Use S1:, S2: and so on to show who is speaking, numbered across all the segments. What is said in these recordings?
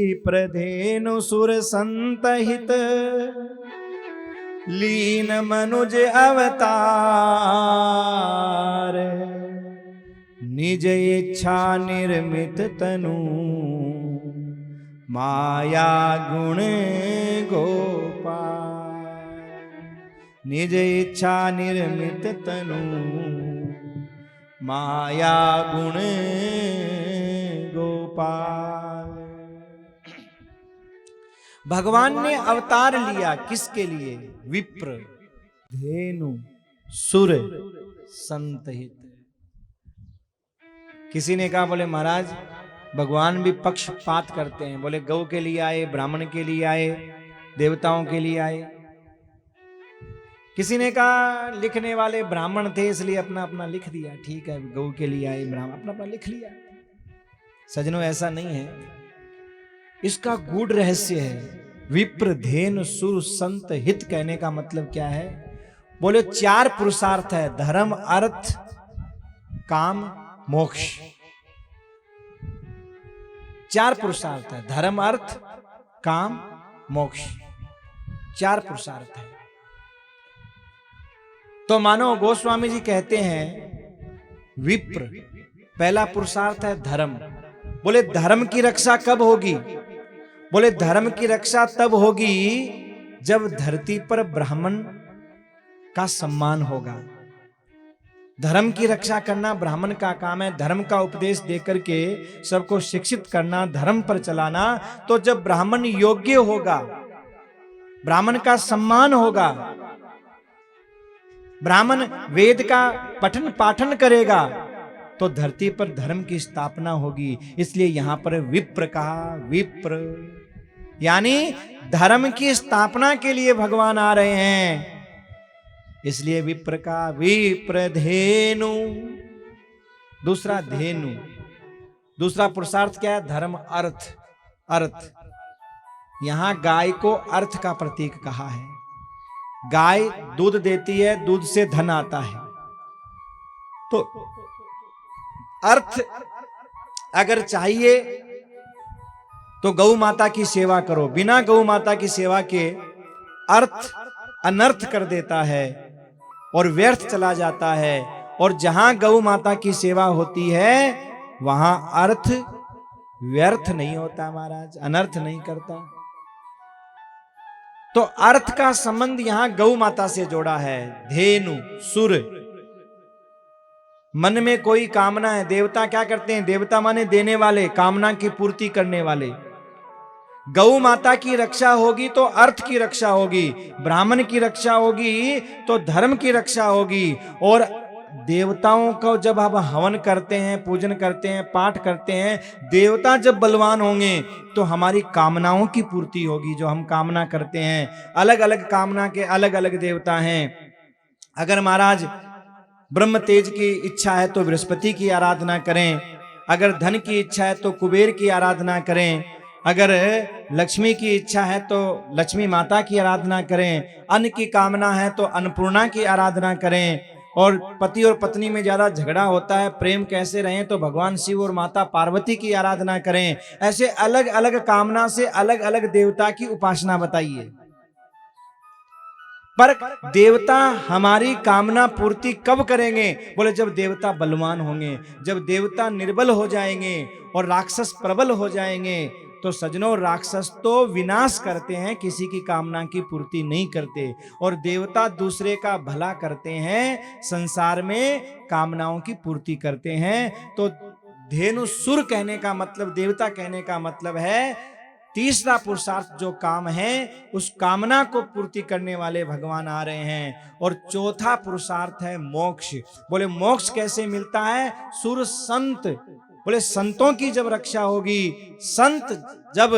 S1: विप्रधेनु सुर संतहित लीन मनुज अवतार निज इच्छा निर्मित तनु माया गुण गोपाल निज इच्छा निर्मित तनु माया गुण गोपाल। भगवान ने अवतार लिया किसके लिए? विप्र धेनु सुर संतहित। किसी ने कहा, बोले महाराज भगवान भी पक्षपात करते हैं। बोले गौ के लिए आए, ब्राह्मण के लिए आए, देवताओं के लिए आए। किसी ने कहा लिखने वाले ब्राह्मण थे इसलिए अपना अपना लिख दिया। ठीक है, गौ के लिए आए, ब्राह्मण अपना अपना लिख लिया। सजनों ऐसा नहीं है, इसका गूढ़ रहस्य है। विप्र धेनु सुर संत हित कहने का मतलब क्या है? बोले 4 पुरुषार्थ है, धर्म अर्थ काम मोक्ष। 4 पुरुषार्थ है, धर्म अर्थ काम मोक्ष, 4 पुरुषार्थ है। तो मानो गोस्वामी जी कहते हैं विप्र पहला पुरुषार्थ है धर्म। बोले धर्म की रक्षा कब होगी? बोले धर्म की रक्षा तब होगी जब धरती पर ब्राह्मण का सम्मान होगा। धर्म की रक्षा करना ब्राह्मण का काम है। धर्म का उपदेश देकर के सबको शिक्षित करना, धर्म पर चलाना। तो जब ब्राह्मण योग्य होगा, ब्राह्मण का सम्मान होगा, ब्राह्मण वेद का पठन पाठन करेगा, तो धरती पर धर्म की स्थापना होगी। इसलिए यहां पर विप्र कहा। विप्र यानी धर्म की स्थापना के लिए भगवान आ रहे हैं। इसलिए विप्र का विप्र धेनु। दूसरा धेनु, दूसरा पुरुषार्थ क्या है? धर्म अर्थ। अर्थ यहां गाय को अर्थ का प्रतीक कहा है। गाय दूध देती है, दूध से धन आता है। तो अर्थ अगर चाहिए तो गौ माता की सेवा करो। बिना गौ माता की सेवा के अर्थ अनर्थ कर देता है और व्यर्थ चला जाता है। और जहां गौ माता की सेवा होती है वहां अर्थ व्यर्थ नहीं होता महाराज, अनर्थ नहीं करता। तो अर्थ का संबंध यहां गौ माता से जोड़ा है। धेनु सुर, मन में कोई कामना है, देवता क्या करते हैं? देवता माने देने वाले, कामना की पूर्ति करने वाले। गौ माता की रक्षा होगी तो अर्थ की रक्षा होगी, ब्राह्मण की रक्षा होगी तो धर्म की रक्षा होगी। और देवताओं को जब आप हवन करते हैं, पूजन करते हैं, पाठ करते हैं, देवता जब बलवान होंगे तो हमारी कामनाओं की पूर्ति होगी। जो हम कामना करते हैं, अलग अलग कामना के अलग अलग देवता हैं। अगर महाराज ब्रह्म तेज की इच्छा है तो बृहस्पति की आराधना करें, अगर धन की इच्छा है तो कुबेर की आराधना करें, अगर लक्ष्मी की इच्छा है तो लक्ष्मी माता की आराधना करें, अन्न की कामना है तो अन्नपूर्णा की आराधना करें। और पति और पत्नी में ज्यादा झगड़ा होता है, प्रेम कैसे रहें, तो भगवान शिव और माता पार्वती की आराधना करें। ऐसे अलग अलग कामना से अलग अलग देवता की उपासना बताइए। पर देवता हमारी कामना पूर्ति कब करेंगे? बोले जब देवता बलवान होंगे, जब देवता निर्बल हो जाएंगे और राक्षस प्रबल हो जाएंगे। तो सजनों राक्षस तो विनाश करते हैं, किसी की कामना की पूर्ति नहीं करते, और देवता दूसरे का भला करते हैं, संसार में कामनाओं की पूर्ति करते हैं। तो धेनु सुर कहने का मतलब, देवता कहने का मतलब है तीसरा पुरुषार्थ जो काम है उस कामना को पूर्ति करने वाले भगवान आ रहे हैं। और चौथा पुरुषार्थ है मोक्ष। बोले मोक्ष कैसे मिलता है? सुर संत। बोले संतों की जब रक्षा होगी, संत जब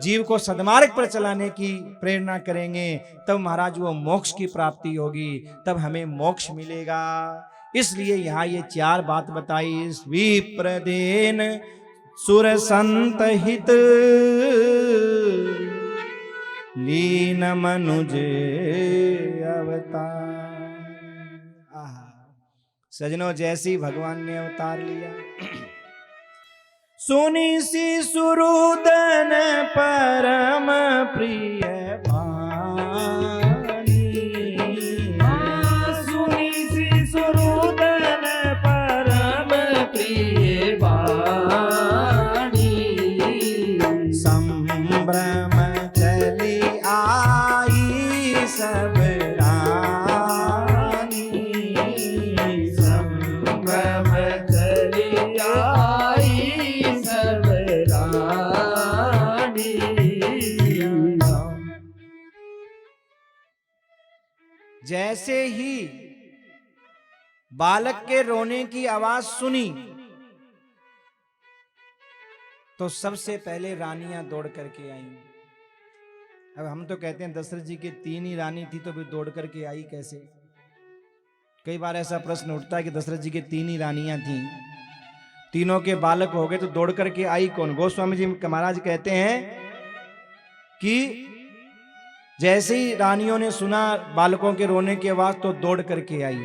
S1: जीव को सद्मार्ग पर चलाने की प्रेरणा करेंगे, तब महाराज वो मोक्ष की प्राप्ति होगी, तब हमें मोक्ष मिलेगा। इसलिए यहाँ ये 4 बात बताई। विप्रदेन सुर संत हित लीन मनुज अवतार। सजनों जैसी भगवान ने अवतार लिया, सुनी सी सुरुदन परम प्रिय वाणी,
S2: सुनी शिशुरुदन परम प्रिय वाणी,
S1: संभ्रम चली आई सब रानी,
S2: संभ्रम चली आई सब रानी।
S1: जैसे ही बालक के रोने की आवाज सुनी तो सबसे पहले रानियां दौड़ करके आईं। अब हम तो कहते हैं दशरथ जी के 3 ही रानी थी तो फिर दौड़ करके आई कैसे? कई बार ऐसा प्रश्न उठता है कि दशरथ जी के 3 ही रानियां थीं, तीनों के बालक हो गए तो दौड़ करके आई कौन? गोस्वामी जी महाराज कहते हैं कि जैसे ही रानियों ने सुना बालकों के रोने की आवाज तो दौड़ करके आई।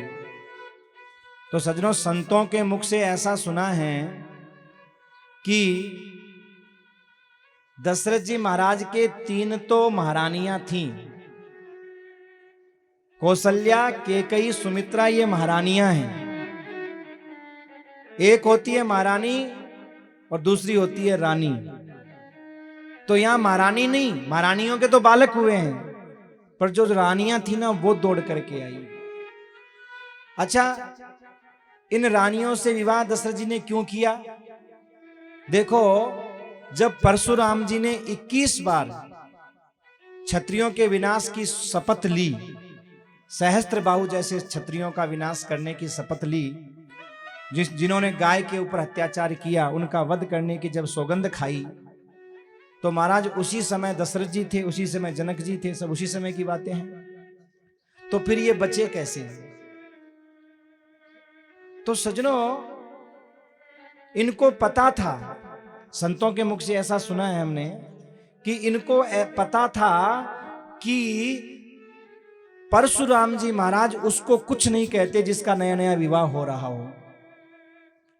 S1: तो सज्जनों, संतों के मुख से ऐसा सुना है कि दशरथ जी महाराज के 3 तो महारानियां थीं, कौशल्या, केकई, सुमित्रा, ये महारानियां हैं। एक होती है महारानी और दूसरी होती है रानी। तो यहां महारानी नहीं, महारानियों के तो बालक हुए हैं, पर जो रानियां थी ना वो दौड़ करके आई। अच्छा, इन रानियों से विवाह दशरथ जी ने क्यों किया? देखो, जब परशुराम जी ने 21 बार क्षत्रियों के विनाश की शपथ ली, सहस्त्रबाहु जैसे क्षत्रियों का विनाश करने की शपथ ली, जिन्होंने गाय के ऊपर अत्याचार किया, उनका वध करने की जब सौगंध खाई, तो महाराज उसी समय दशरथ जी थे, उसी समय जनक जी थे, सब उसी समय की बातें हैं। तो फिर ये बचे कैसे? तो सज्जनों, इनको पता था, संतों के मुख से ऐसा सुना है हमने कि इनको पता था कि परशुराम जी महाराज उसको कुछ नहीं कहते जिसका नया नया विवाह हो रहा हो।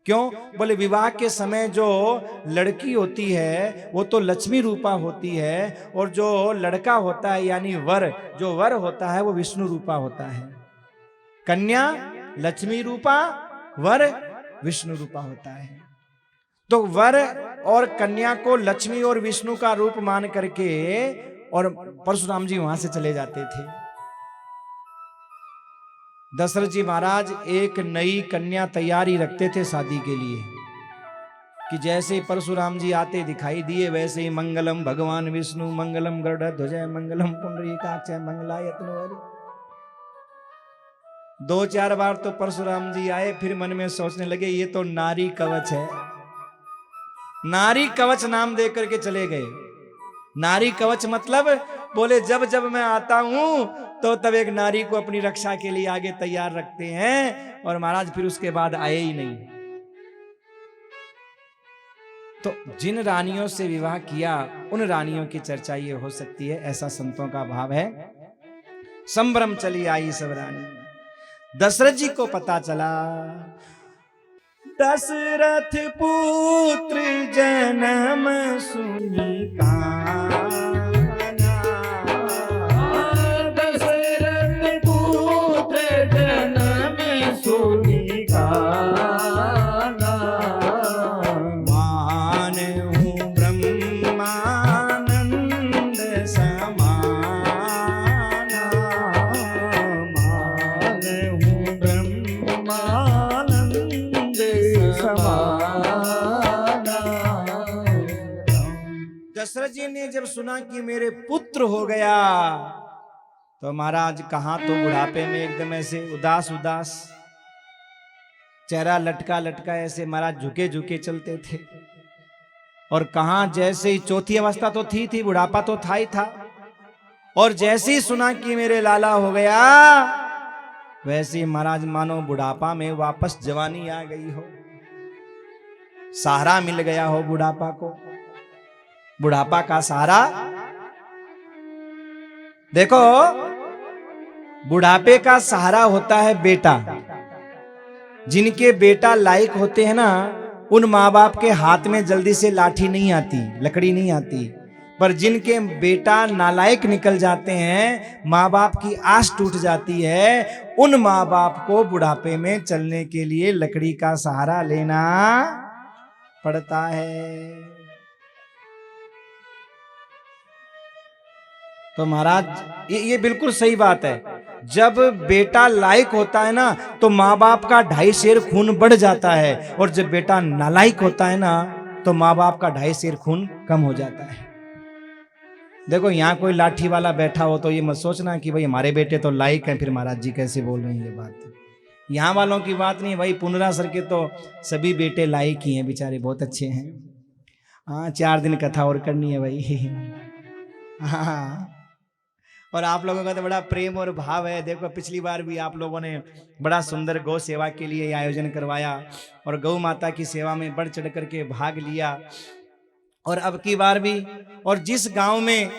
S1: क्यों? बोले विवाह के समय जो लड़की होती है वो तो लक्ष्मी रूपा होती है, और जो लड़का होता है यानी वर, जो वर होता है वो विष्णु रूपा होता है। कन्या लक्ष्मी रूपा, वर विष्णु रूपा होता है। तो वर और कन्या को लक्ष्मी और विष्णु का रूप मान करके और परशुराम जी वहां से चले जाते थे। दशरथ जी महाराज एक नई कन्या तैयारी रखते थे शादी के लिए, कि जैसे ही परशुराम जी आते दिखाई दिए वैसे ही मंगलम भगवान विष्णु, मंगलम गरुड़ ध्वज, मंगलम पुंडरीकाक्ष, मंगलायतनोहरि। 2-4 बार तो परशुराम जी आए, फिर मन में सोचने लगे ये तो नारी कवच है। नारी कवच नाम दे करके चले गए। नारी कवच मतलब बोले जब जब मैं आता हूं तो तब एक नारी को अपनी रक्षा के लिए आगे तैयार रखते हैं, और महाराज फिर उसके बाद आए ही नहीं। तो जिन रानियों से विवाह किया उन रानियों की चर्चा ये हो सकती है, ऐसा संतों का भाव है। संभ्रम चली आई सब रानी। दशरथ जी को पता चला, दशरथ पुत्र जन्म सुनी काना,
S2: दशरथ पुत्र जन्म सुनी काना,
S1: मान हूँ ब्रह्मानंद समाना,
S2: मान हूँ ब्रह्मानंद समाना।
S1: दशरथ जी ने जब सुना कि मेरे पुत्र हो गया तो महाराज कहाँ तो बुढ़ापे में एकदम ऐसे उदास उदास, चेहरा लटका लटका ऐसे महाराज झुके झुके चलते थे। और कहाँ जैसे ही चौथी अवस्था तो थी, बुढ़ापा तो था ही था, और जैसे ही सुना कि मेरे लाला हो गया वैसे ही महाराज मानो बुढ़ापा में वापस जवानी आ गई हो, सहारा मिल गया हो बुढ़ापा को, बुढ़ापा का सहारा। देखो, बुढ़ापे का सहारा होता है बेटा। जिनके बेटा लायक होते हैं ना, उन माँ बाप के हाथ में जल्दी से लाठी नहीं आती, लकड़ी नहीं आती। पर जिनके बेटा नालायक निकल जाते हैं, माँ बाप की आस टूट जाती है, उन माँ बाप को बुढ़ापे में चलने के लिए लकड़ी का सहारा लेना पड़ता है। तो महाराज ये बिल्कुल सही बात है। जब बेटा लायक होता है ना, तो माँ बाप का 2.5 सेर खून बढ़ जाता है, और जब बेटा नालायक होता है ना, तो माँ बाप का 2.5 सेर खून कम हो जाता है। देखो, यहाँ कोई लाठी वाला बैठा हो तो ये मत सोचना कि भाई हमारे बेटे तो लायक हैं, फिर महाराज जी कैसे बोल रहे हैं ये बात। यहाँ वालों की बात नहीं भाई, पुनरा सर के तो सभी बेटे लायक ही हैं, बेचारे बहुत अच्छे हैं। हाँ, 4 दिन कथा और करनी है भाई। हाँ, और आप लोगों का तो बड़ा प्रेम और भाव है। देखो, पिछली बार भी आप लोगों ने बड़ा सुंदर गौ सेवा के लिए आयोजन करवाया, और गौ माता की सेवा में बढ़ चढ़ करके भाग लिया। और अब की बार भी, और जिस गांव में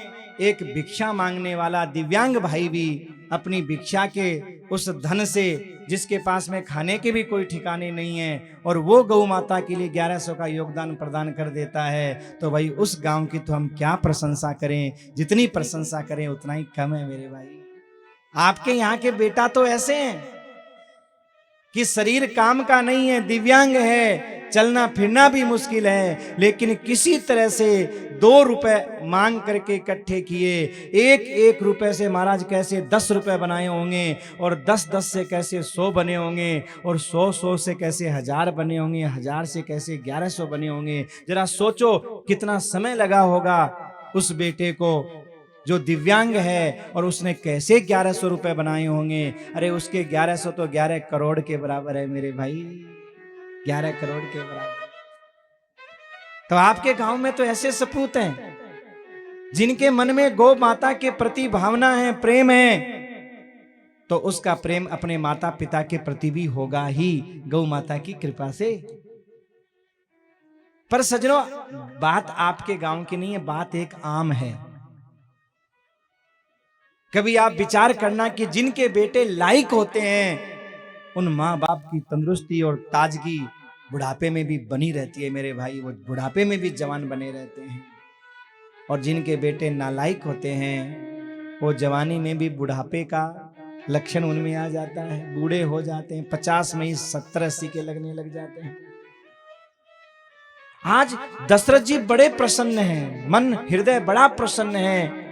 S1: एक भिक्षा मांगने वाला दिव्यांग भाई भी अपनी भिक्षा के उस धन से, जिसके पास में खाने के भी कोई ठिकाने नहीं है, और वो गौ माता के लिए 1100 का योगदान प्रदान कर देता है, तो भाई उस गांव की तो हम क्या प्रशंसा करें। जितनी प्रशंसा करें उतना ही कम है मेरे भाई। आपके यहाँ के बेटा तो ऐसे हैं कि शरीर काम का नहीं है, दिव्यांग है, चलना फिरना भी मुश्किल है, लेकिन किसी तरह से 2 रुपए मांग करके इकट्ठे किए। 1-1 रुपए से महाराज कैसे 10 रुपए बनाए होंगे, और 10-10 से कैसे 100 बने होंगे, और 100-100 से कैसे 1000 बने होंगे, 1000 से कैसे 1100 बने होंगे। जरा सोचो कितना समय लगा होगा उस बेटे को जो दिव्यांग है, और उसने कैसे 1100 रुपए बनाए होंगे। अरे उसके 1100 तो 11 करोड़ के बराबर है मेरे भाई, 11 करोड़ के बराबर। तो आपके गांव में तो ऐसे सपूत हैं जिनके मन में गौ माता के प्रति भावना है, प्रेम है, तो उसका प्रेम अपने माता पिता के प्रति भी होगा ही, गौ माता की कृपा से। पर सज्जनों, बात आपके गांव की नहीं है, बात एक आम है। कभी आप विचार करना कि जिनके बेटे लायक होते हैं, उन माँ बाप की तंदुरुस्ती और ताजगी बुढ़ापे में भी बनी रहती है मेरे भाई, वो बुढ़ापे में भी जवान बने रहते हैं। और जिनके बेटे नालायक होते हैं, वो जवानी में भी बुढ़ापे का लक्षण उनमें आ जाता है, बूढ़े हो जाते हैं, 50 में ही 70-80 के लगने लग जाते हैं। आज दशरथ जी बड़े प्रसन्न हैं, मन हृदय बड़ा प्रसन्न है,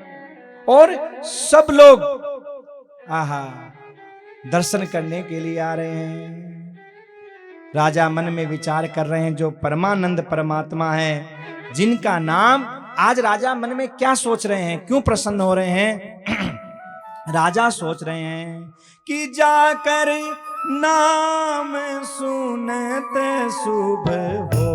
S1: और सब लोग आहा दर्शन करने के लिए आ रहे हैं। राजा मन में विचार कर रहे हैं, जो परमानंद परमात्मा है, जिनका नाम, आज राजा मन में क्या सोच रहे हैं, क्यों प्रसन्न हो रहे हैं। राजा सोच रहे हैं कि जाकर नाम सुनते शुभ हो,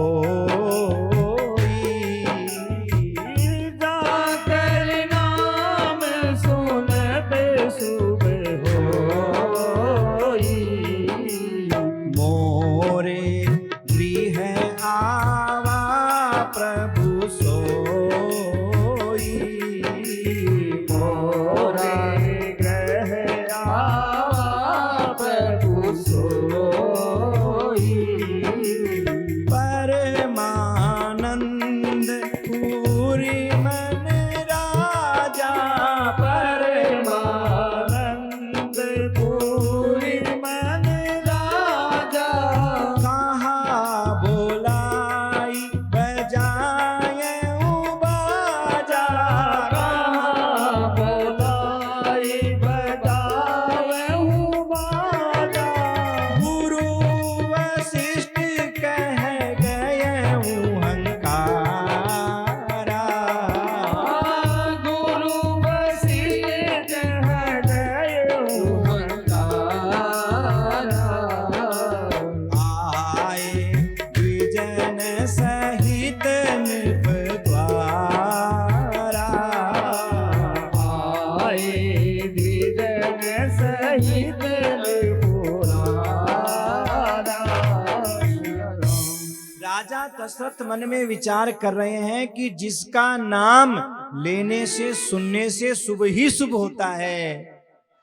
S1: दशरथ मन में विचार कर रहे हैं कि जिसका नाम लेने से, सुनने से शुभ ही शुभ होता है,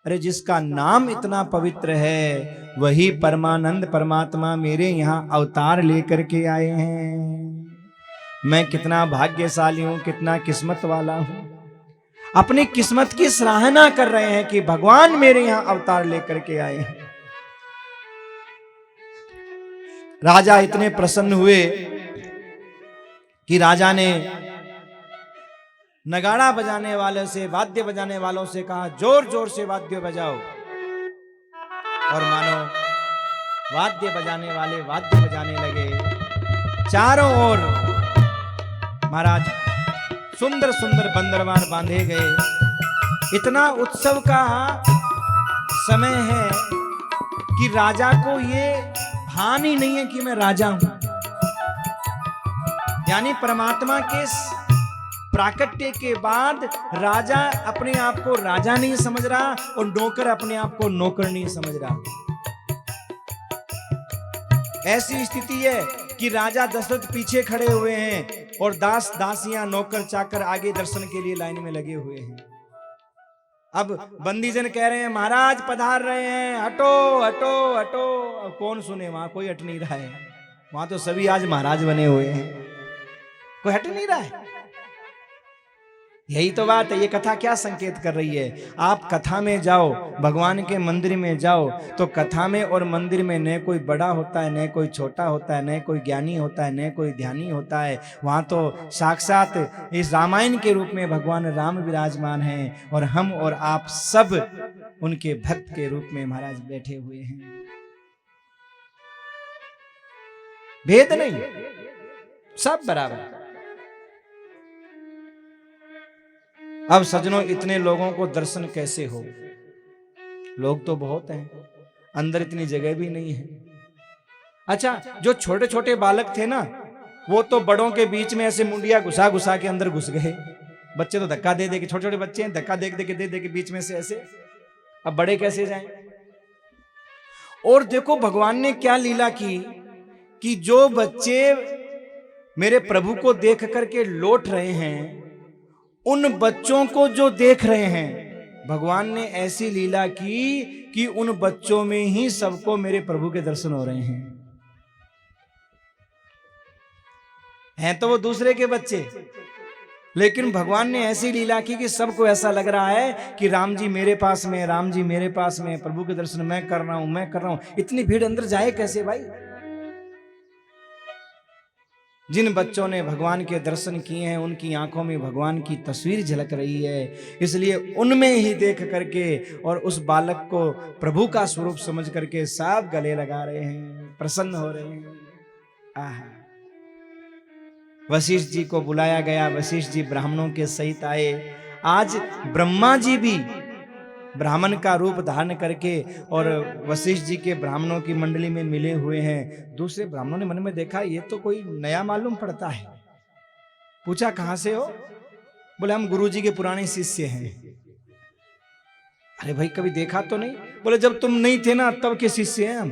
S1: अरे जिसका नाम इतना पवित्र है, वही परमानंद परमात्मा मेरे यहाँ अवतार लेकर के आए हैं। मैं कितना भाग्यशाली हूं, कितना किस्मत वाला हूं। अपनी किस्मत की सराहना कर रहे हैं कि भगवान मेरे यहां अवतार लेकर के आए हैं। राजा इतने प्रसन्न हुए कि राजा ने नगाड़ा बजाने वाले से, वाद्य बजाने वालों से कहा, जोर जोर से वाद्य बजाओ। और मानो वाद्य बजाने वाले वाद्य बजाने लगे। चारों ओर महाराज सुंदर सुंदर बंदरवान बांधे गए। इतना उत्सव का समय है कि राजा को ये भान ही नहीं है कि मैं राजा हूं। यानी परमात्मा के प्राकट्य के बाद राजा अपने आप को राजा नहीं समझ रहा और नौकर अपने आप को नौकर नहीं समझ रहा। ऐसी स्थिति है कि राजा दशरथ पीछे खड़े हुए हैं और दास दासियां नौकर चाकर आगे दर्शन के लिए लाइन में लगे हुए हैं। अब बंदीजन कह रहे हैं महाराज पधार रहे हैं, हटो हटो हटो। अब कौन सुने, वहां कोई हट नहीं रहा है। वहां तो सभी आज महाराज बने हुए हैं, कोई हट नहीं रहा है। यही तो बात है। ये कथा क्या संकेत कर रही है? आप कथा में जाओ, भगवान के मंदिर में जाओ, तो कथा में और मंदिर में न कोई बड़ा होता है, न कोई छोटा होता है, न कोई ज्ञानी होता है, न कोई ध्यानी होता है। वहाँ तो साक्षात इस रामायण के रूप में भगवान राम विराजमान हैं और हम और आप सब उनके भक्त के रूप में महाराज बैठे हुए हैं। भेद नहीं, सब बराबर। अब सज्जनों, इतने लोगों को दर्शन कैसे हो? लोग तो बहुत हैं, अंदर इतनी जगह भी नहीं है। अच्छा, जो छोटे छोटे बालक थे ना, वो तो बड़ों के बीच में ऐसे मुंडिया घुसा घुसा के अंदर घुस गए। बच्चे तो धक्का दे दे के, छोटे छोटे बच्चे हैं, धक्का दे दे के बीच में से ऐसे। अब बड़े कैसे जाएं? और देखो भगवान ने क्या लीला की कि जो बच्चे मेरे प्रभु को देख करके लौट रहे हैं, उन बच्चों को जो देख रहे हैं, भगवान ने ऐसी लीला की कि उन बच्चों में ही सबको मेरे प्रभु के दर्शन हो रहे हैं तो वो दूसरे के बच्चे, लेकिन भगवान ने ऐसी लीला की कि सबको ऐसा लग रहा है कि राम जी मेरे पास में, राम जी मेरे पास में, प्रभु के दर्शन मैं कर रहा हूं, मैं कर रहा हूं। इतनी भीड़ अंदर जाए कैसे भाई? जिन बच्चों ने भगवान के दर्शन किए हैं, उनकी आंखों में भगवान की तस्वीर झलक रही है, इसलिए उनमें ही देख करके और उस बालक को प्रभु का स्वरूप समझ करके सब गले लगा रहे हैं, प्रसन्न हो रहे हैं। आहा, वशिष्ठ जी को बुलाया गया, वशिष्ठ जी ब्राह्मणों के सहित आए। आज ब्रह्मा जी भी ब्राह्मण का रूप धारण करके और वशिष्ठ जी के ब्राह्मणों की मंडली में मिले हुए हैं। दूसरे ब्राह्मणों ने मन में देखा, ये तो कोई नया मालूम पड़ता है। पूछा कहां से हो? बोले हम गुरु जी के पुराने शिष्य हैं। अरे भाई कभी देखा तो नहीं? बोले जब तुम नहीं थे ना तब के शिष्य हैं हम,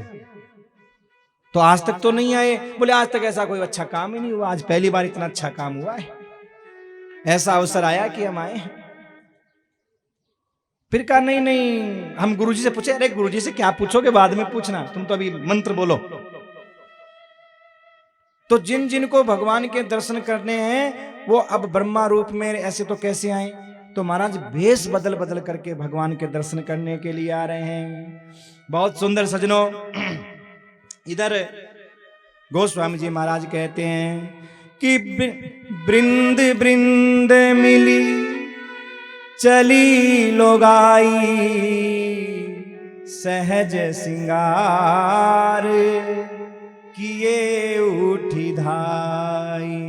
S1: तो आज तक तो नहीं आए। बोले आज तक ऐसा कोई अच्छा काम ही नहीं हुआ, आज पहली बार इतना अच्छा काम हुआ है, ऐसा अवसर आया कि हम आए। फिर कहा नहीं नहीं, हम गुरुजी से पूछे। अरे गुरुजी से क्या पूछोगे, बाद में पूछना, तुम तो अभी मंत्र बोलो। तो जिन जिन को भगवान के दर्शन करने हैं वो अब ब्रह्मा रूप में ऐसे तो कैसे आए? तो महाराज भेष बदल बदल करके भगवान के दर्शन करने के लिए आ रहे हैं। बहुत सुंदर सजनों, इधर गोस्वामी जी महाराज कहते हैं कि बृंद बृंद मिली चली लोगाई, सहज सिंगार किए उठी धाई।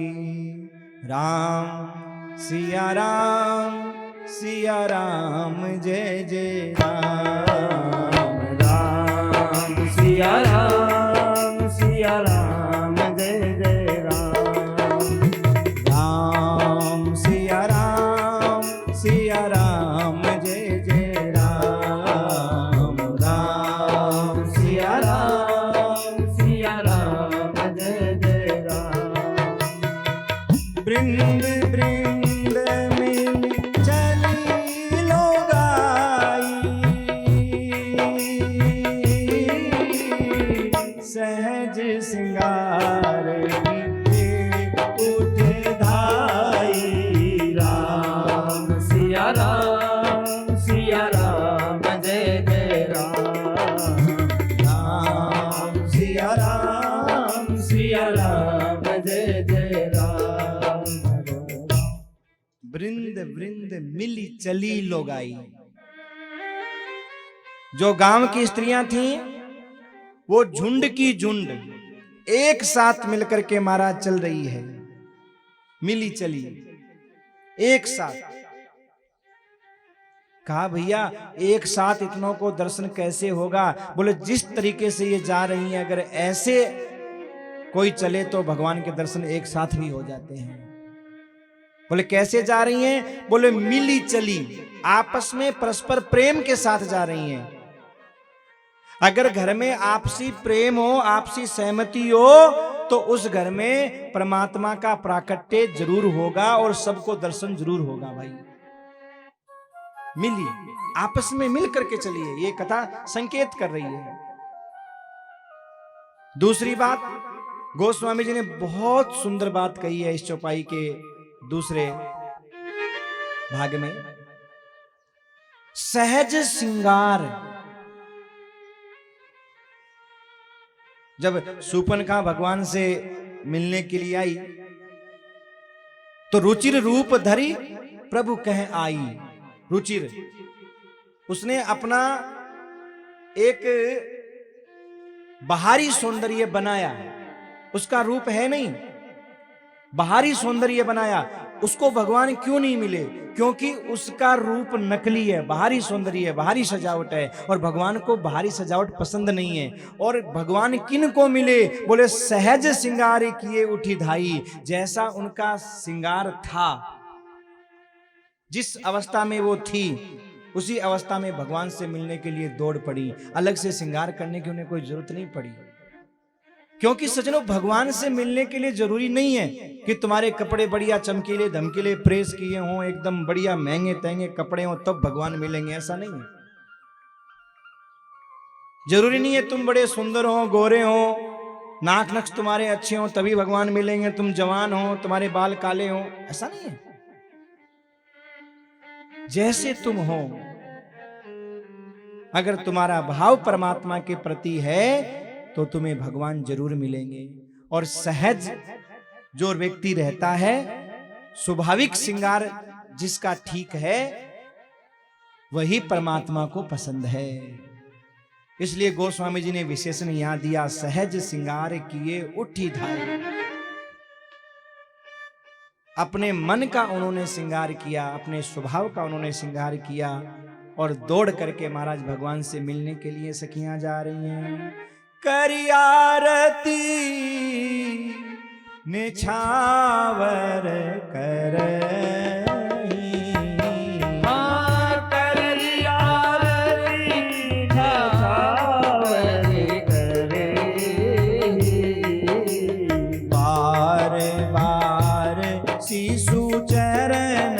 S1: राम सिया राम, सिया राम जय जय राम।
S2: राम सिया राम, सिया राम जय जय राम।
S1: राम सिया राम, सिया राम जय जय राम। राम
S2: सिया राम, सिया राम जय जय राम।
S1: बृंद बृंद मिल चली लोगाई, वृंद वृंद मिली चली लोगाई। जो गांव की स्त्रियां थीं वो झुंड की झुंड एक साथ मिलकर के महाराज चल रही है, मिली चली एक साथ। कहा भैया एक साथ इतनों को दर्शन कैसे होगा? बोले जिस तरीके से ये जा रही हैं अगर ऐसे कोई चले तो भगवान के दर्शन एक साथ भी हो जाते हैं। बोले कैसे जा रही हैं? बोले मिली चली, आपस में परस्पर प्रेम के साथ जा रही हैं। अगर घर में आपसी प्रेम हो, आपसी सहमति हो तो उस घर में परमात्मा का प्राकट्य जरूर होगा और सबको दर्शन जरूर होगा। भाई मिली, आपस में मिल करके चलिए, ये कथा संकेत कर रही है। दूसरी बात, गोस्वामी जी ने बहुत सुंदर बात कही है इस चौपाई के दूसरे भाग में। सहज श्रृंगार। जब शूर्पणखा भगवान से मिलने के लिए आई तो रुचिर रूप धरी प्रभु कह आई। रुचिर, उसने अपना एक बाहरी सौंदर्य बनाया, उसका रूप है नहीं, बाहरी सौंदर्य बनाया। उसको भगवान क्यों नहीं मिले? क्योंकि उसका रूप नकली है, बाहरी सौंदर्य है, बाहरी सजावट है, और भगवान को बाहरी सजावट पसंद नहीं है। और भगवान किन को मिले? बोले सहज श्रृंगार किए उठी धाई। जैसा उनका श्रृंगार था, जिस अवस्था में वो थी, उसी अवस्था में भगवान से मिलने के लिए दौड़ पड़ी। अलग से श्रृंगार करने की उन्हें कोई जरूरत नहीं पड़ी। क्योंकि सज्जनों, भगवान से मिलने के लिए जरूरी नहीं है कि तुम्हारे कपड़े बढ़िया चमकीले धमकीले प्रेस किए हों, एकदम बढ़िया महंगे तहंगे कपड़े हों तब भगवान मिलेंगे, ऐसा नहीं है। जरूरी नहीं है तुम बड़े सुंदर हो, गोरे हो, नाक नक्श तुम्हारे अच्छे हो तभी भगवान मिलेंगे, तुम जवान हो, तुम्हारे बाल काले हो, ऐसा नहीं है। जैसे तुम हो, अगर तुम्हारा भाव परमात्मा के प्रति है तो तुम्हें भगवान जरूर मिलेंगे। और सहज जो व्यक्ति रहता है, स्वाभाविक श्रृंगार जिसका ठीक है, वही परमात्मा को पसंद है। इसलिए गोस्वामी जी ने विशेषण यहां दिया, सहज श्रृंगार किए उठी धाई। अपने मन का उन्होंने श्रृंगार किया, अपने स्वभाव का उन्होंने श्रृंगार किया, और दौड़ करके महाराज भगवान से मिलने के लिए सखियां जा रही हैं। करी आरती निछावर कर,
S2: शिशु चरण